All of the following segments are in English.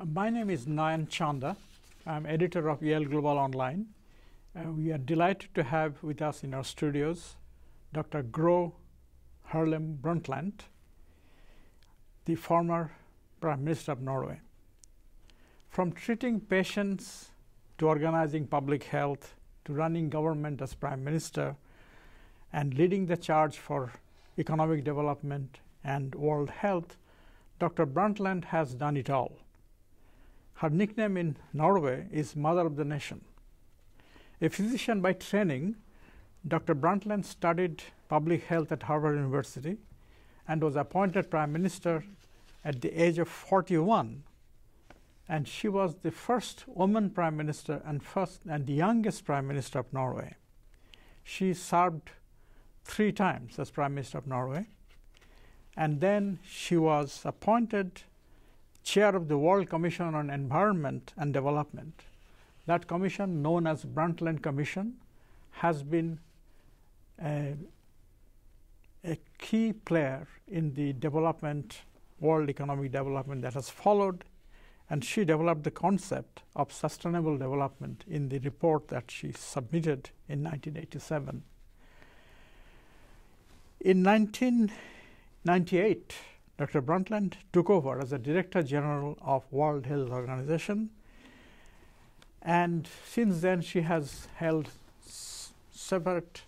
My name is Nayan Chanda. I'm editor of YaleGlobal Online. We are delighted to have with us in our studios Dr. Gro Harlem Brundtland, the former Prime Minister of Norway. From treating patients to organizing public health to running government as Prime Minister and leading the charge for economic development and world health, Dr. Brundtland has done it all. Her nickname in Norway is Mother of the Nation. A physician by training, Dr. Brundtland studied public health at Harvard University and was appointed Prime Minister at the age of 41. And she was the first woman Prime Minister and the youngest Prime Minister of Norway. She served 3 times as Prime Minister of Norway. And then she was appointed Chair of the World Commission on Environment and Development. That commission, known as Brundtland Commission, has been a key player in the development, world economic development that has followed, and she developed the concept of sustainable development in the report that she submitted in 1987. In 1998, Dr. Brundtland took over as the Director General of World Health Organization, and since then she has held separate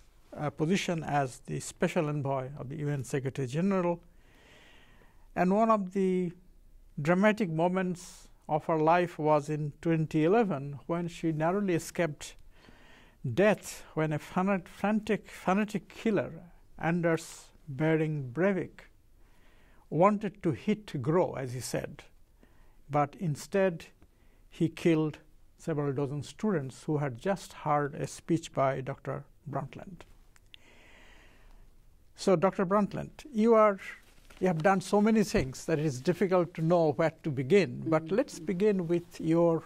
position as the Special Envoy of the UN Secretary General. And one of the dramatic moments of her life was in 2011 when she narrowly escaped death when a fanatic killer, Anders Behring Breivik, wanted to hit Gro, as he said, but instead he killed several dozen students who had just heard a speech by Dr. Brundtland. So, Dr. Brundtland, you have done so many things that it is difficult to know where to begin. But let's begin with your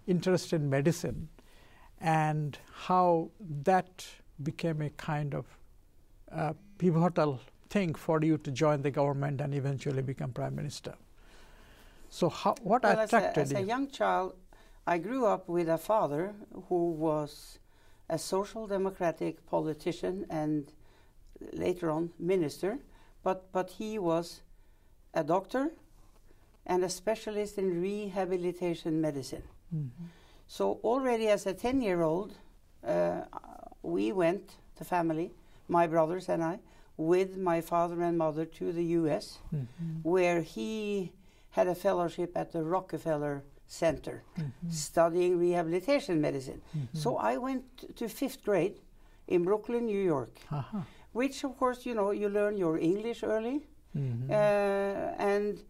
interest in medicine and how that became a kind of pivotal thing for you to join the government and eventually become Prime Minister. So what attracted you? As a young child, I grew up with a father who was a social democratic politician and later on minister, but he was a doctor and a specialist in rehabilitation medicine. Mm-hmm. So already as a 10-year-old, we went, the family, my brothers and I, with my father and mother to the U.S., mm-hmm. where he had a fellowship at the Rockefeller Center, mm-hmm. studying rehabilitation medicine. Mm-hmm. So I went to 5th grade in Brooklyn, New York, uh-huh. which, of course, you learn your English early, mm-hmm. And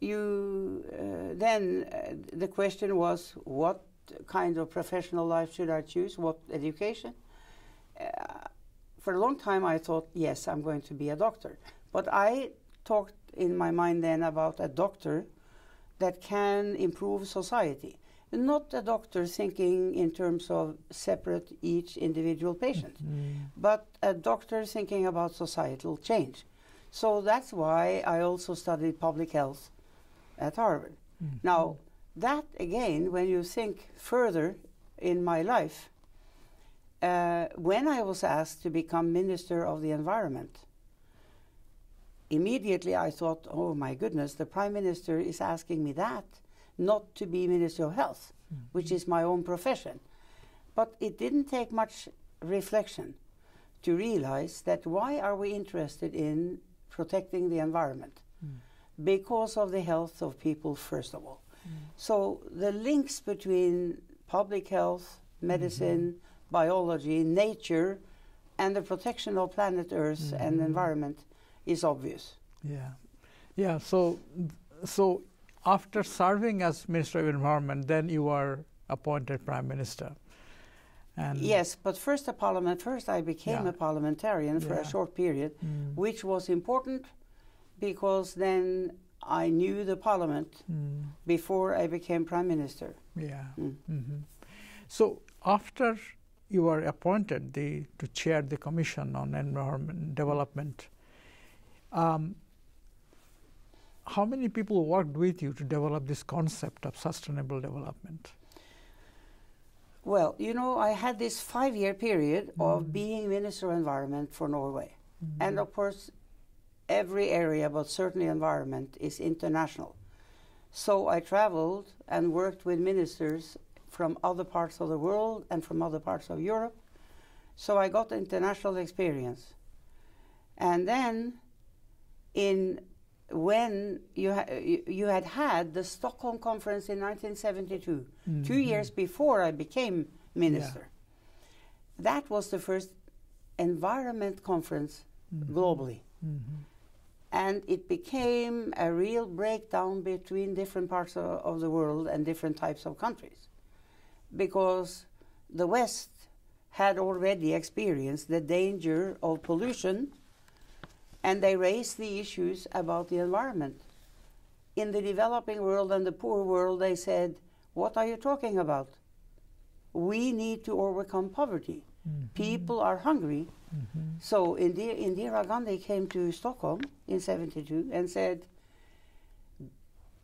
you then the question was, what kind of professional life should I choose? What education? For a long time, I thought, yes, I'm going to be a doctor. But I talked in my mind then about a doctor that can improve society. Not a doctor thinking in terms of separate each individual patient, but a doctor thinking about societal change. So that's why I also studied public health at Harvard. Now, that again, when you think further in my life, when I was asked to become Minister of the Environment, immediately I thought, oh my goodness, the Prime Minister is asking me that, not to be Minister of Health, which is my own profession. But it didn't take much reflection to realize that why are we interested in protecting the environment? Because of the health of people, first of all. So the links between public health, medicine, biology, nature, and the protection of planet Earth and environment is obvious. Yeah. So after serving as Minister of Environment, then you were appointed Prime Minister. And yes, but first I became a parliamentarian for a short period, which was important because then I knew the Parliament before I became Prime Minister. So after you were appointed to chair the Commission on Environment Development, how many people worked with you to develop this concept of sustainable development? Well, you know, I had this 5-year period of being Minister of Environment for Norway. And of course, every area, but certainly environment, is international. So I traveled and worked with ministers from other parts of the world and from other parts of Europe. So I got international experience. And then when you had the Stockholm Conference in 1972, 2 years before I became minister. That was the first environment conference globally. And it became a real breakdown between different parts of the world and different types of countries. Because the West had already experienced the danger of pollution, and they raised the issues about the environment. In the developing world and the poor world, they said, what are you talking about? We need to overcome poverty. People are hungry. So Indira Gandhi came to Stockholm in 1972 and said,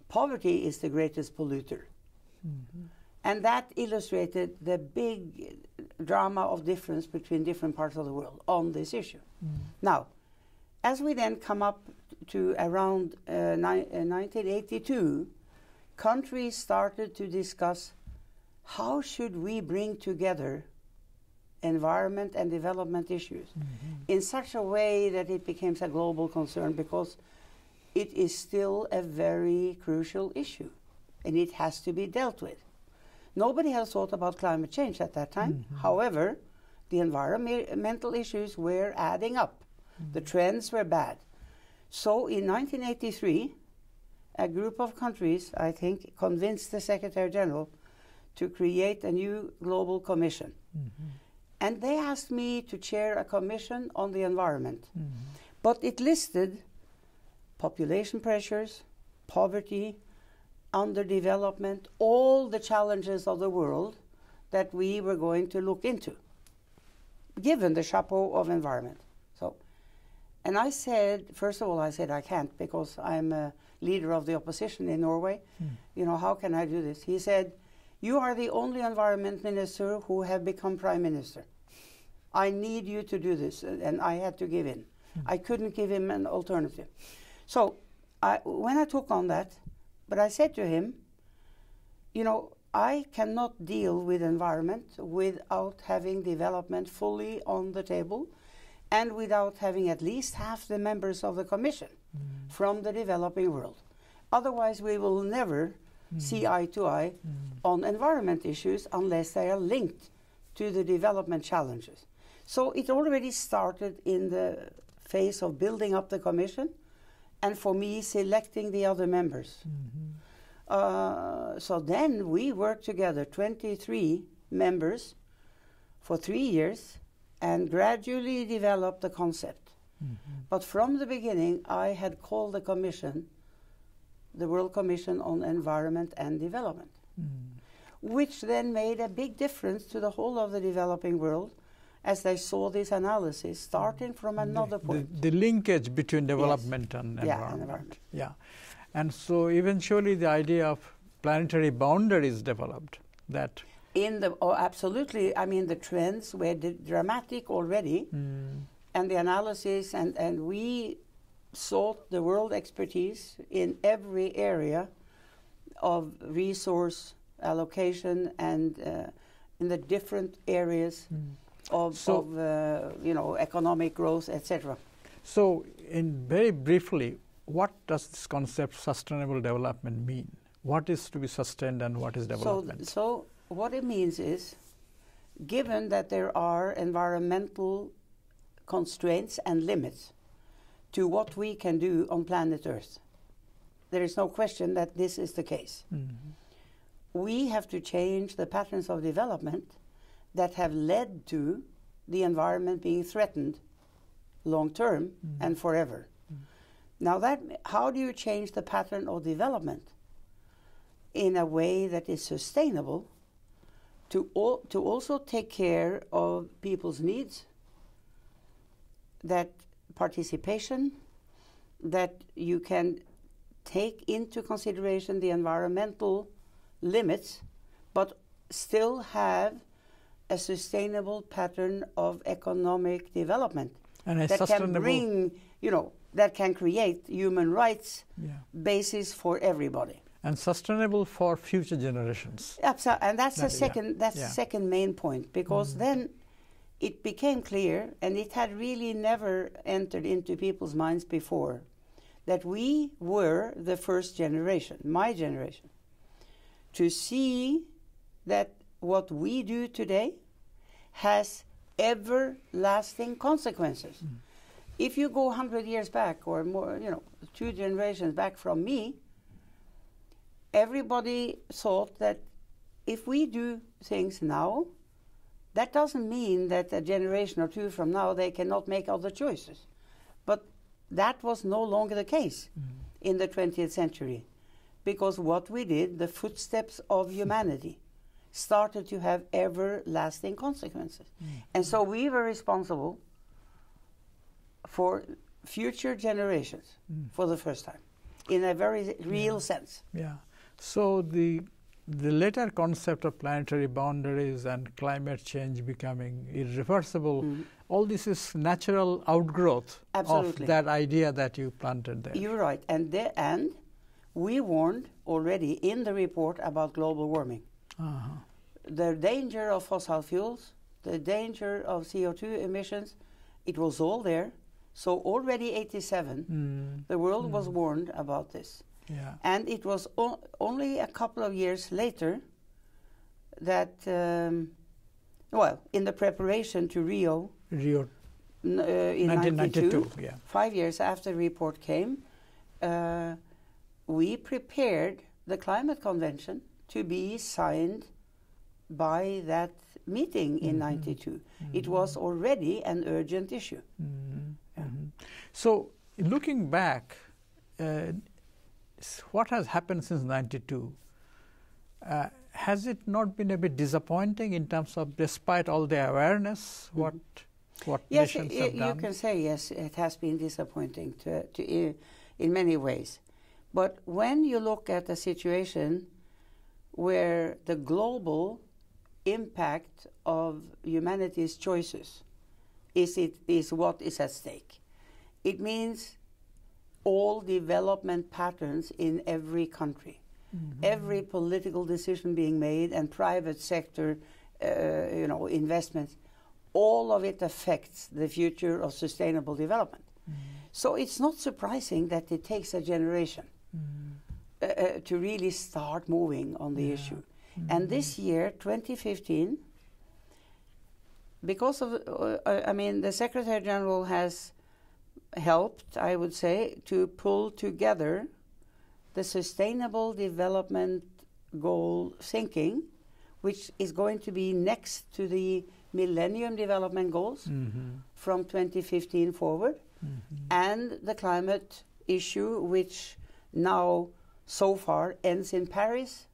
poverty is the greatest polluter. And that illustrated the big drama of difference between different parts of the world on this issue. Now, as we then come up to around 1982, countries started to discuss how should we bring together environment and development issues in such a way that it becomes a global concern, because it is still a very crucial issue and it has to be dealt with. Nobody has thought about climate change at that time. However, the environmental issues were adding up. The trends were bad. So in 1983, a group of countries, I think, convinced the Secretary General to create a new global commission. And they asked me to chair a commission on the environment. But it listed population pressures, poverty, underdevelopment, all the challenges of the world that we were going to look into, given the chapeau of environment. And I said, first of all, I said, I can't, because I'm a leader of the opposition in Norway. You know, how can I do this? He said, you are the only environment minister who have become prime minister. I need you to do this. And I had to give in. I couldn't give him an alternative. So when I took on that, but I said to him, you know, I cannot deal with environment without having development fully on the table, and without having at least half the members of the Commission from the developing world. Otherwise, we will never see eye to eye on environment issues unless they are linked to the development challenges. So it already started in the phase of building up the Commission, and for me, selecting the other members. So then we worked together, 23 members, for 3 years, and gradually developed the concept. But from the beginning, I had called the commission the World Commission on Environment and Development, which then made a big difference to the whole of the developing world, as they saw this analysis starting from another point. The linkage between development and environment. And so eventually the idea of planetary boundaries developed. That absolutely. I mean, the trends were dramatic already, and the analysis, and we sought the world expertise in every area of resource allocation and in the different areas of you know, economic growth, etc. So, very briefly, what does this concept sustainable development mean? What is to be sustained and what is development? So what it means is, given that there are environmental constraints and limits to what we can do on planet Earth, there is no question that this is the case. We have to change the patterns of development that have led to the environment being threatened long term and forever. Now, how do you change the pattern of development in a way that is sustainable, to also take care of people's needs, that participation, that you can take into consideration the environmental limits, but still have a sustainable pattern of economic development and a that can bring, that can create human rights basis for everybody. And sustainable for future generations. Absolutely, and that's the second main point, because then it became clear, and it had really never entered into people's minds before, that we were the first generation, my generation, to see that what we do today has everlasting consequences. If you go 100 years back or more, 2 generations back from me, everybody thought that if we do things now, that doesn't mean that a generation or 2 from now they cannot make other choices. But that was no longer the case in the 20th century, because what we did, the footsteps of humanity, started to have everlasting consequences. And so we were responsible for future generations for the first time, in a very real sense. Yeah. So the later concept of planetary boundaries and climate change becoming irreversible, all this is natural outgrowth of that idea that you planted there. You're right. And we warned already in the report about global warming. The danger of fossil fuels, the danger of CO2 emissions, it was all there. So already 87, the world was warned about this. Yeah. And it was only a couple of years later that, in the preparation to Rio in 1992, 5 years after the report came, we prepared the climate convention to be signed by that meeting in 92. It was already an urgent issue. So looking back, what has happened since 92? Has it not been a bit disappointing in terms of, despite all the awareness, what nations have done? You can say yes, it has been disappointing in many ways. But when you look at a situation where the global impact of humanity's choices is what is at stake, it means all development patterns in every country, every political decision being made, and private sector, investments, all of it affects the future of sustainable development. So it's not surprising that it takes a generation to really start moving on the issue. And this year, 2015, because of, the Secretary General has helped, I would say, to pull together the Sustainable Development Goal thinking, which is going to be next to the Millennium Development Goals from 2015 forward, and the climate issue, which now so far ends in Paris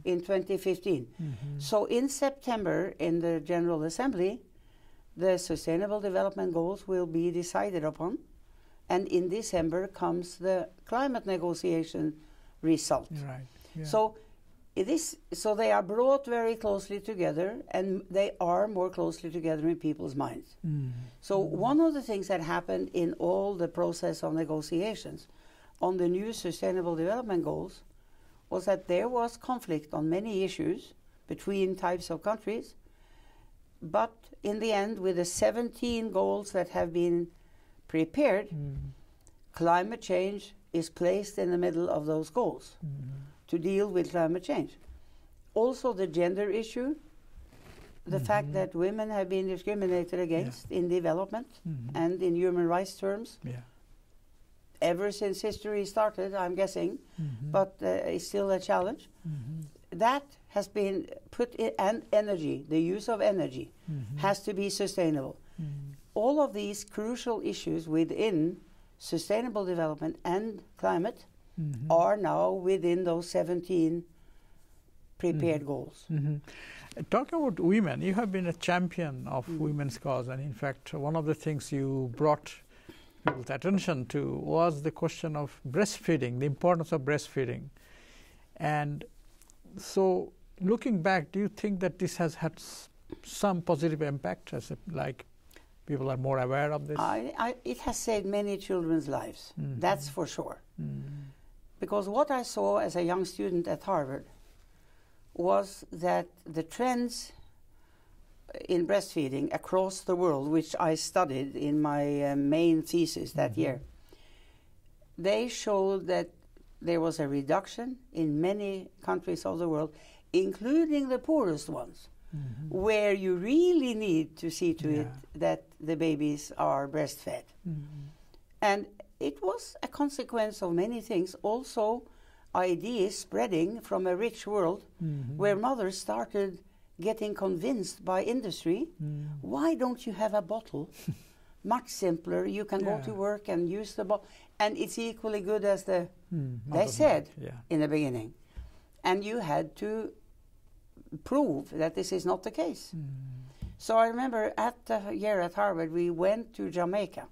in 2015. So in September, in the General Assembly, the Sustainable Development Goals will be decided upon, and in December comes the climate negotiation result. Right. Yeah. So they are brought very closely together, and they are more closely together in people's minds. So one of the things that happened in all the process of negotiations on the new Sustainable Development Goals was that there was conflict on many issues between types of countries, but in the end, with the 17 goals that have been prepared, climate change is placed in the middle of those goals to deal with climate change. Also the gender issue, the fact that women have been discriminated against in development and in human rights terms, ever since history started, I'm guessing, but it's still a challenge. That has been put in, and energy, the use of energy, has to be sustainable. All of these crucial issues within sustainable development and climate are now within those 17 prepared goals. Talking about women, you have been a champion of women's cause, and in fact, one of the things you brought people's attention to was the question of breastfeeding, the importance of breastfeeding. And so looking back, do you think that this has had some positive impact, like people are more aware of this? It has saved many children's lives, that's for sure. Because what I saw as a young student at Harvard was that the trends in breastfeeding across the world, which I studied in my main thesis that year, they showed that there was a reduction in many countries of the world, including the poorest ones, where you really need to see to it that the babies are breastfed. And it was a consequence of many things, also ideas spreading from a rich world where mothers started getting convinced by industry, why don't you have a bottle? Much simpler, you can go to work and use the bottle, and it's equally good as the, they said in the beginning. And you had to prove that this is not the case. So I remember at the year at Harvard, we went to Jamaica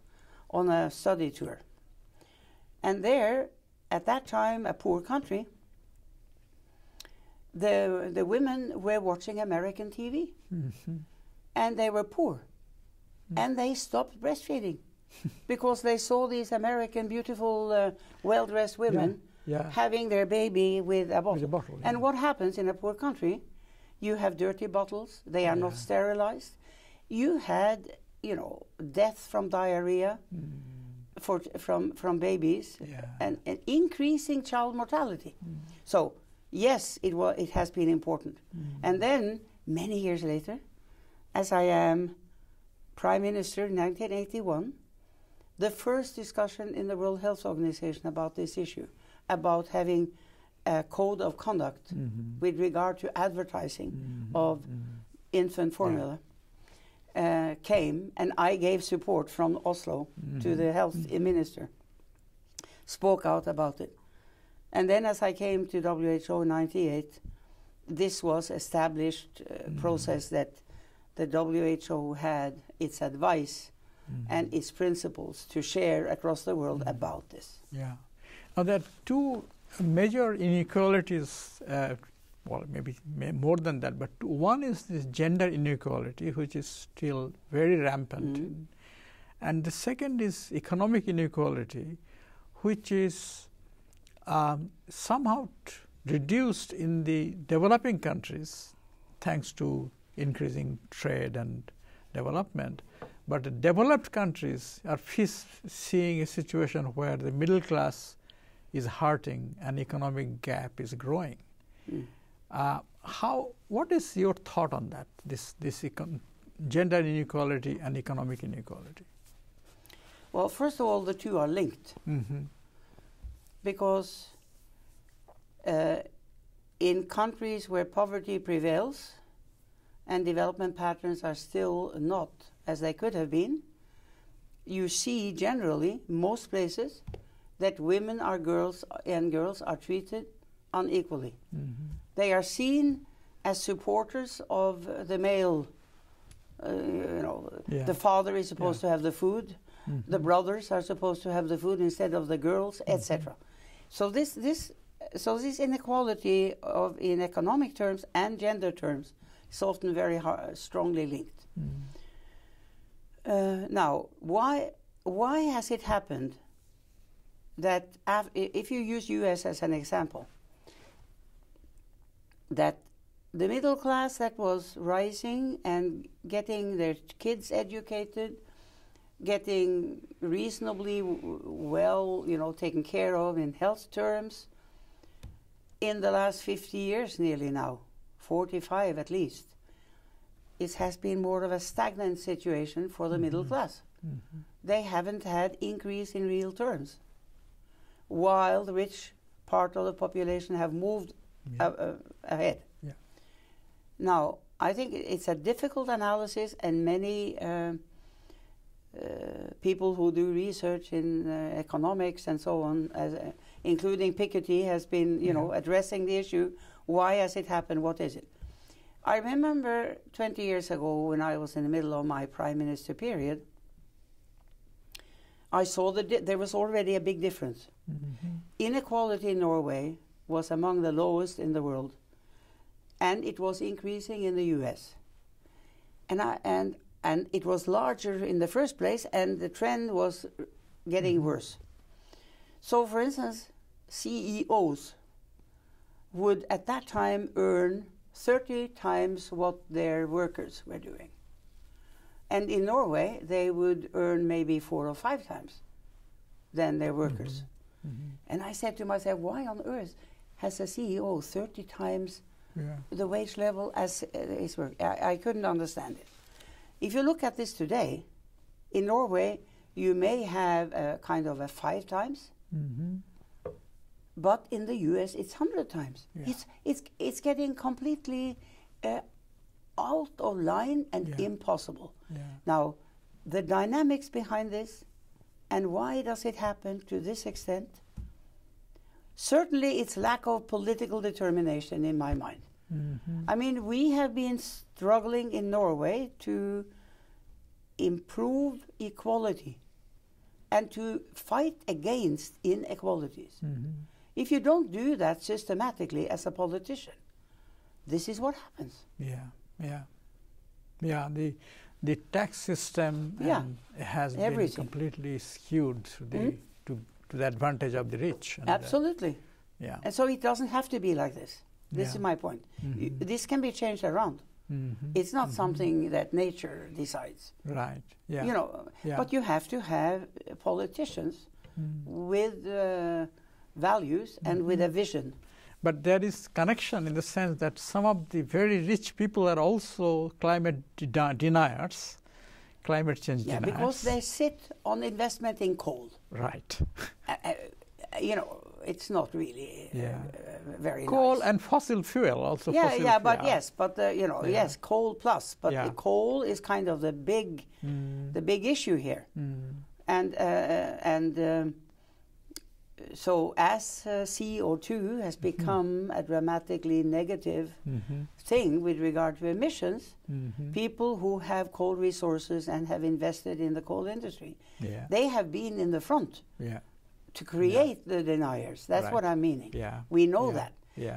on a study tour. And there, at that time, a poor country, the women were watching American TV, and they were poor. And they stopped breastfeeding because they saw these American, beautiful, well-dressed women having their baby with a bottle. And what happens in a poor country? You have dirty bottles. They are not sterilized. You had, you know, death from diarrhea from babies, and increasing child mortality. So yes, it has been important. And then many years later, as I am Prime Minister in 1981, the first discussion in the World Health Organization about this issue, about having a code of conduct with regard to advertising of infant formula, came, and I gave support from Oslo to the health minister, spoke out about it. And then as I came to WHO in 98, this was established process that the WHO had its advice and its principles to share across the world about this. Now there are two major inequalities, well, maybe more than that, but one is this gender inequality, which is still very rampant. And the second is economic inequality, which is somehow reduced in the developing countries thanks to increasing trade and development. But the developed countries are seeing a situation where the middle class is hurting and economic gap is growing. What is your thought on that, this gender inequality and economic inequality? Well, first of all, the two are linked. Because in countries where poverty prevails and development patterns are still not as they could have been, you see generally, most places, that women are girls are treated unequally. They are seen as supporters of the male, the father is supposed to have the food, the brothers are supposed to have the food instead of the girls, etc. So this inequality in economic terms and gender terms is often very strongly linked. Now, why has it happened that if you use US as an example, that the middle class that was rising and getting their kids educated, getting reasonably well, taken care of in health terms, in the last 50 years nearly now, 45 at least, it has been more of a stagnant situation for the middle class. They haven't had increase in real terms, while the rich part of the population have moved ahead. Now, I think it's a difficult analysis, and many people who do research in economics and so on, including Piketty, has been addressing the issue. Why has it happened? What is it? I remember 20 years ago, when I was in the middle of my prime minister period, I saw that there was already a big difference. Inequality in Norway was among the lowest in the world, and it was increasing in the U.S. And it was larger in the first place, and the trend was getting worse. So, for instance, CEOs would at that time earn 30 times what their workers were doing. And in Norway, they would earn maybe 4 or 5 times than their workers. And I said to myself, why on earth has a CEO 30 times the wage level as his work? I couldn't understand it. If you look at this today, in Norway, you may have a kind of a 5 times, but in the US, it's 100 times. It's getting completely out of line and impossible. Now, the dynamics behind this, and why does it happen to this extent? Certainly, it's lack of political determination in my mind. I mean, we have been struggling in Norway to improve equality and to fight against inequalities. If you don't do that systematically as a politician, this is what happens. The tax system has been completely skewed to the advantage of the rich. And absolutely. And so it doesn't have to be like this. This is my point. This can be changed around. It's not something that nature decides. Right. You know, but you have to have politicians with values and with a vision. But there is connection in the sense that some of the very rich people are also climate deniers, climate change deniers. Because they sit on investment in coal. Right. You know, it's not really very coal nice. And fossil fuel also. Yes, coal plus. But the coal is kind of the big issue here. So as CO2 has become a dramatically negative thing with regard to emissions, people who have coal resources and have invested in the coal industry, they have been in the front to create the deniers. That's what I'm meaning. We know that.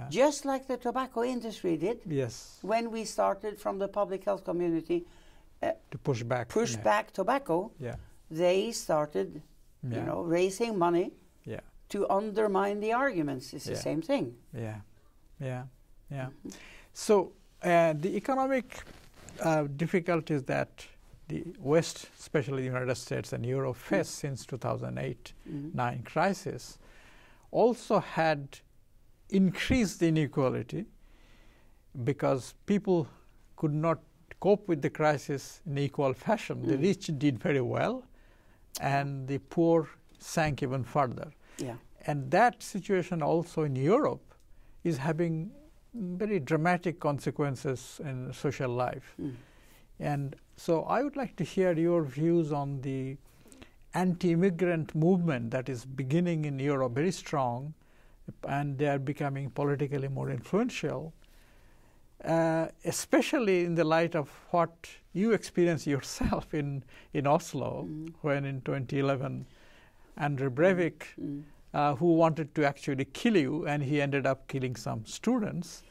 Just like the tobacco industry did when we started from the public health community to push back tobacco, they started raising money to undermine the arguments. It's the same thing. So the economic difficulties that the West, especially the United States and Europe, faced since 2008-9 crisis also had increased the inequality because people could not cope with the crisis in equal fashion. The rich did very well and the poor sank even further. And that situation also in Europe is having very dramatic consequences in social life. And so I would like to hear your views on the anti-immigrant movement that is beginning in Europe very strong, and they are becoming politically more influential, especially in the light of what you experienced yourself in Oslo, when in 2011 Anders Breivik, who wanted to actually kill you, and he ended up killing some students.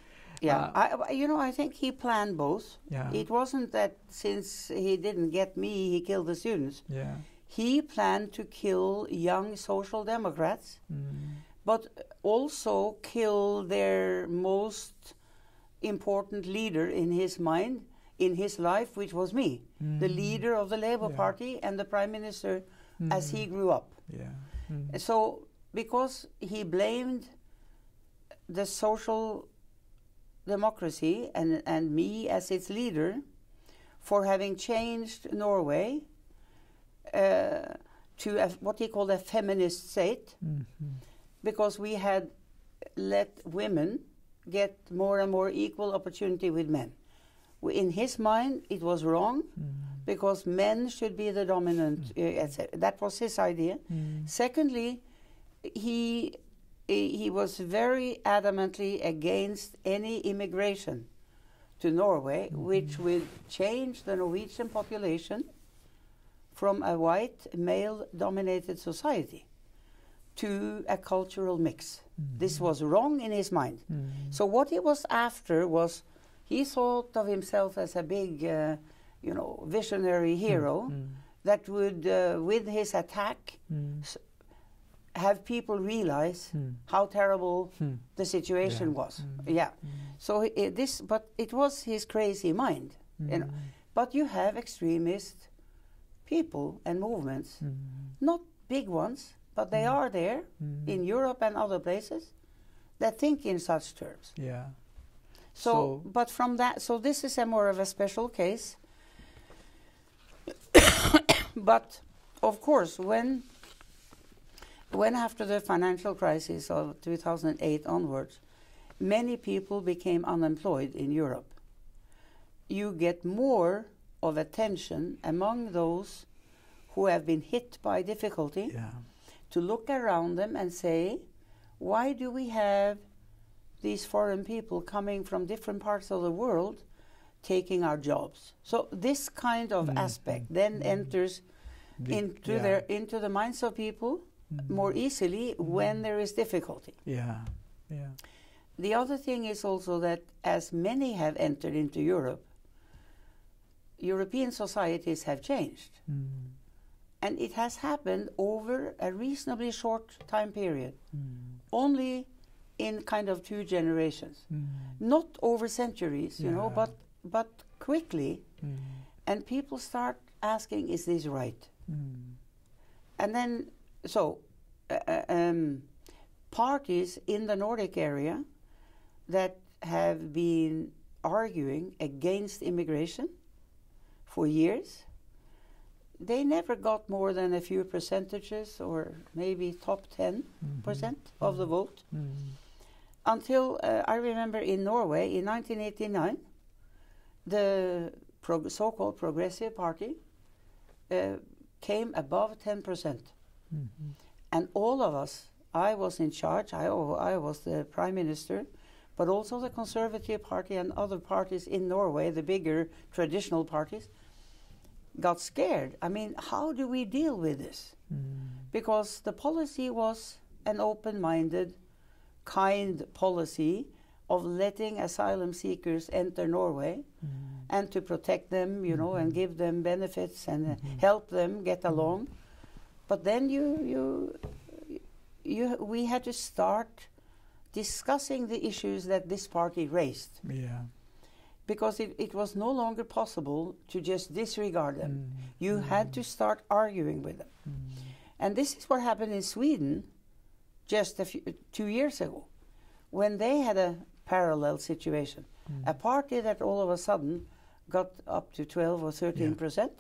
I think he planned both. It wasn't that since he didn't get me, he killed the students. He planned to kill young social democrats, but also kill their most important leader in his mind, in his life, which was me, the leader of the Labour Party and the Prime Minister as he grew up. So, because he blamed the social democracy and me as its leader for having changed Norway to what he called a feminist state, because we had let women get more and more equal opportunity with men. In his mind, it was wrong because men should be the dominant. That was his idea. Secondly, he was very adamantly against any immigration to Norway, which would change the Norwegian population from a white, male-dominated society to a cultural mix. This was wrong in his mind. So what he was after was, he thought of himself as a big, you know, visionary hero that would, with his attack, have people realize how terrible the situation was. Yeah. So but it was his crazy mind, you know. But you have extremist people and movements, not big ones, but they are there in Europe and other places that think in such terms. Yeah. So, but from that, so this is a more of a special case. But of course, when after the financial crisis of 2008 onwards, many people became unemployed in Europe, you get more of attention among those who have been hit by difficulty to look around them and say, why do we have these foreign people coming from different parts of the world taking our jobs? So this kind of aspect then enters into the minds of people more easily when there is difficulty. Yeah, yeah. The other thing is also that as many have entered into Europe, European societies have changed. And it has happened over a reasonably short time period, only in kind of 2 generations, not over centuries, you know, but quickly. And people start asking, is this right? And then, so parties in the Nordic area that have been arguing against immigration for years, they never got more than a few percentages or maybe top 10% of the vote. Until I remember in Norway in 1989, the so-called Progressive Party came above 10%. And all of us, I was in charge, I was the Prime Minister, but also the Conservative Party and other parties in Norway, the bigger traditional parties, got scared. I mean, how do we deal with this? Because the policy was an open-minded, kind policy of letting asylum seekers enter Norway and to protect them, you know, and give them benefits and help them get along. But then we had to start discussing the issues that this party raised. Because it was no longer possible to just disregard them. You had to start arguing with them. And this is what happened in Sweden just 2 years ago, when they had a parallel situation. A party that all of a sudden got up to 12 or 13%,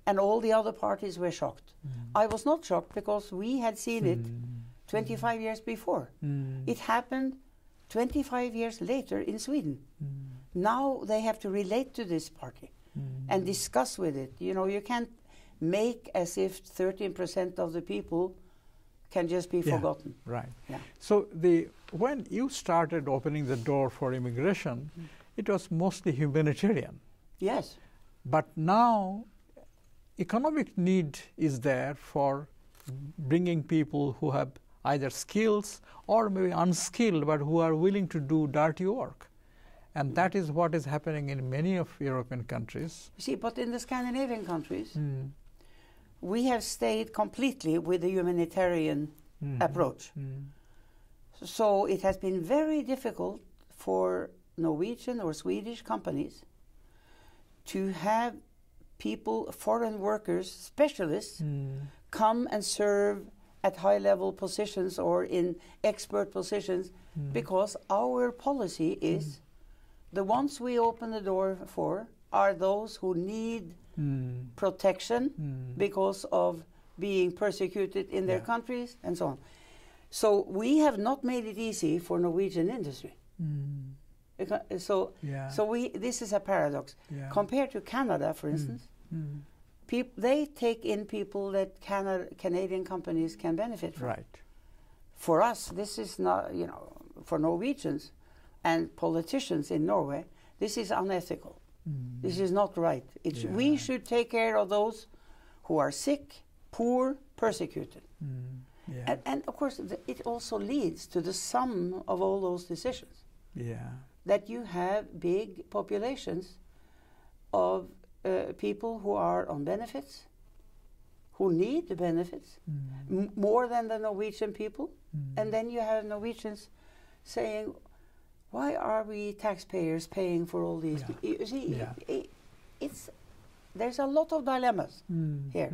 and all the other parties were shocked. I was not shocked because we had seen it 25 years before. It happened 25 years later in Sweden. Now they have to relate to this party and discuss with it. You know, you can't make as if 13% of the people can just be forgotten. Right. So when you started opening the door for immigration, it was mostly humanitarian. Yes. But now economic need is there for bringing people who have either skills or maybe unskilled, but who are willing to do dirty work. And that is what is happening in many of European countries. You see, but in the Scandinavian countries, we have stayed completely with the humanitarian approach. So it has been very difficult for Norwegian or Swedish companies to have people, foreign workers, specialists, come and serve at high-level positions or in expert positions, because our policy is the ones we open the door for are those who need protection because of being persecuted in their countries and so on. So we have not made it easy for Norwegian industry. So this is a paradox. Compared to Canada, for instance, they take in people that Canadian companies can benefit from. Right. For us, this is not, you know, for Norwegians and politicians in Norway, this is unethical. This is not right. We should take care of those who are sick, poor, persecuted. Yeah. And of course, it also leads to the sum of all those decisions. Yeah. That you have big populations of people who are on benefits, who need the benefits, more than the Norwegian people. And then you have Norwegians saying, why are we taxpayers paying for all these? You see, there's a lot of dilemmas here.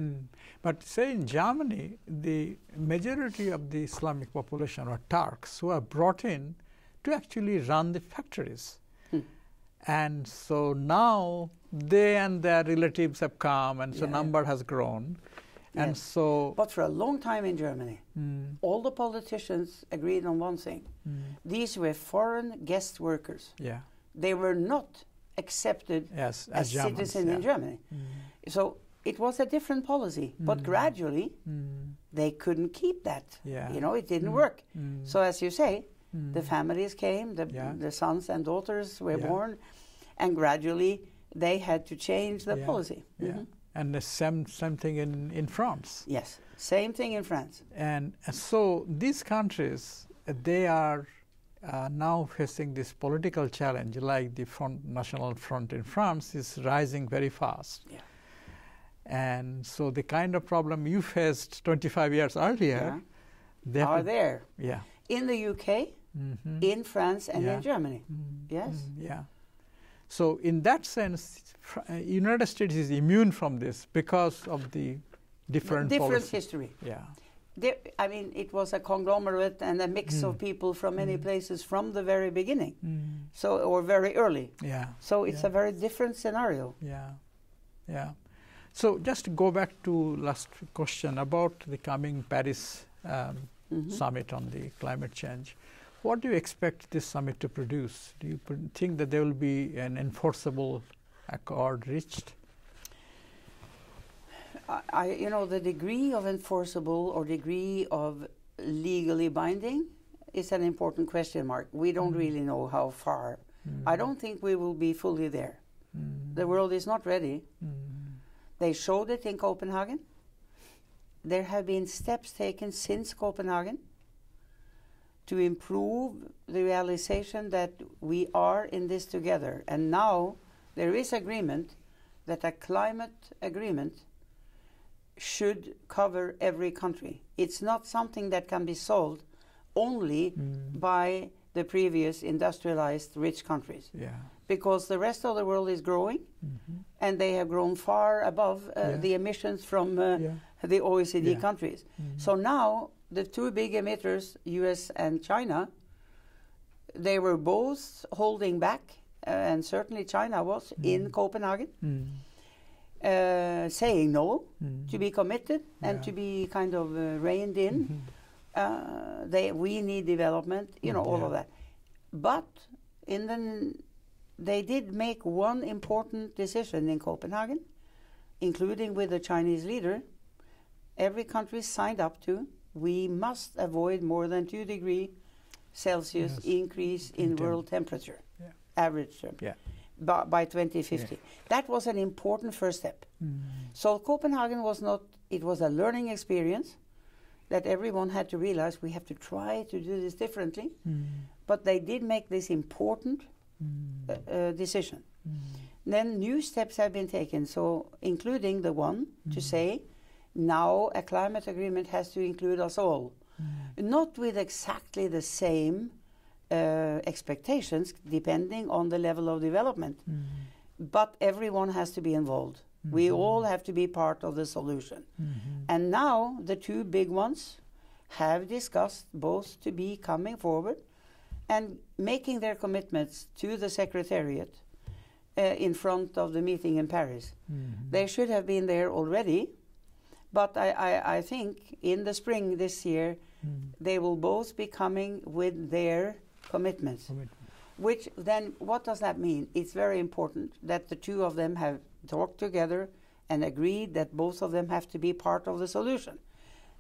But say in Germany, the majority of the Islamic population are Turks who are brought in to actually run the factories. And so now they and their relatives have come, and so number has grown. And so, but for a long time in Germany, all the politicians agreed on one thing. These were foreign guest workers. Yeah. They were not accepted as citizens in Germany. So it was a different policy, but gradually they couldn't keep that. You know, it didn't work. So as you say, the families came, the sons and daughters were born, and gradually they had to change the policy. And the same thing in France. Yes, same thing in France. And so these countries, they are now facing this political challenge, like the National Front in France is rising very fast. And so the kind of problem you faced 25 years earlier, they are there. Yeah. In the UK, in France, and in Germany. Yes. Yeah. So in that sense, United States is immune from this because of the different history. Yeah. I mean, it was a conglomerate and a mix of people from many places from the very beginning, so or very early. Yeah. So it's a very different scenario. Yeah. Yeah. So just to go back to last question about the coming Paris summit on the climate change. What do you expect this summit to produce? Do you think that there will be an enforceable accord reached? You know, the degree of enforceable or degree of legally binding is an important question mark. We don't really know how far. I don't think we will be fully there. The world is not ready. They showed it in Copenhagen. There have been steps taken since Copenhagen to improve the realization that we are in this together. And now there is agreement that a climate agreement should cover every country. It's not something that can be solved only by the previous industrialized rich countries. Because the rest of the world is growing, and they have grown far above the emissions from the OECD countries. So now the two big emitters, US and China, they were both holding back, and certainly China was in Copenhagen, saying no, to be committed and to be kind of reined in. We need development, you know, all of that. But they did make one important decision in Copenhagen, including with the Chinese leader. Every country signed up to, we must avoid more than 2 degrees Celsius increase in world temperature, average term, by 2050. That was an important first step. So Copenhagen was not, it was a learning experience that everyone had to realize we have to try to do this differently. But they did make this important decision. Then new steps have been taken, so including the one to say, now a climate agreement has to include us all. Not with exactly the same expectations, depending on the level of development, but everyone has to be involved. We all have to be part of the solution. And now the two big ones have discussed both to be coming forward and making their commitments to the Secretariat in front of the meeting in Paris. They should have been there already, but I think in the spring this year, they will both be coming with their commitments. Which then, what does that mean? It's very important that the two of them have talked together and agreed that both of them have to be part of the solution.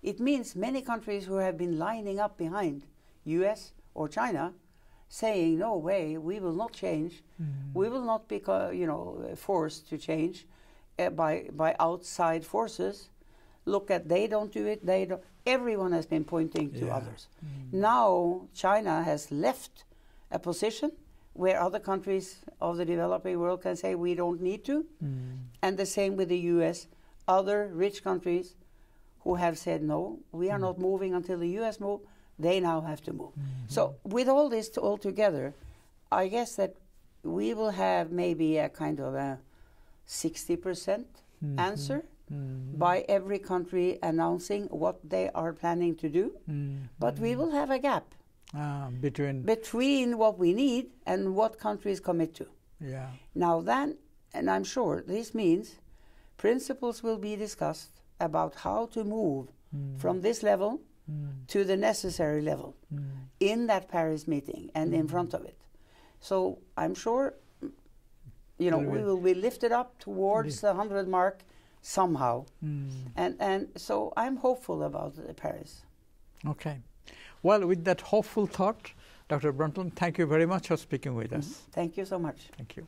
It means many countries who have been lining up behind US or China saying, no way, we will not change. We will not be forced to change. by outside forces. Look at, they don't do it, they don't. Everyone has been pointing to others. Now China has left a position where other countries of the developing world can say we don't need to. And the same with the US. Other rich countries who have said no, we are not moving until the US move, they now have to move. So with all this all together, I guess that we will have maybe a kind of a 60% answer by every country announcing what they are planning to do. But we will have a gap between what we need and what countries commit to. Now then, and I'm sure this means principles will be discussed about how to move from this level to the necessary level in that Paris meeting and in front of it. So I'm sure, we will be lifted up towards the 100 mark somehow. And so I'm hopeful about Paris. Okay. Well, with that hopeful thought, Dr. Brundtland, thank you very much for speaking with us. Thank you so much. Thank you.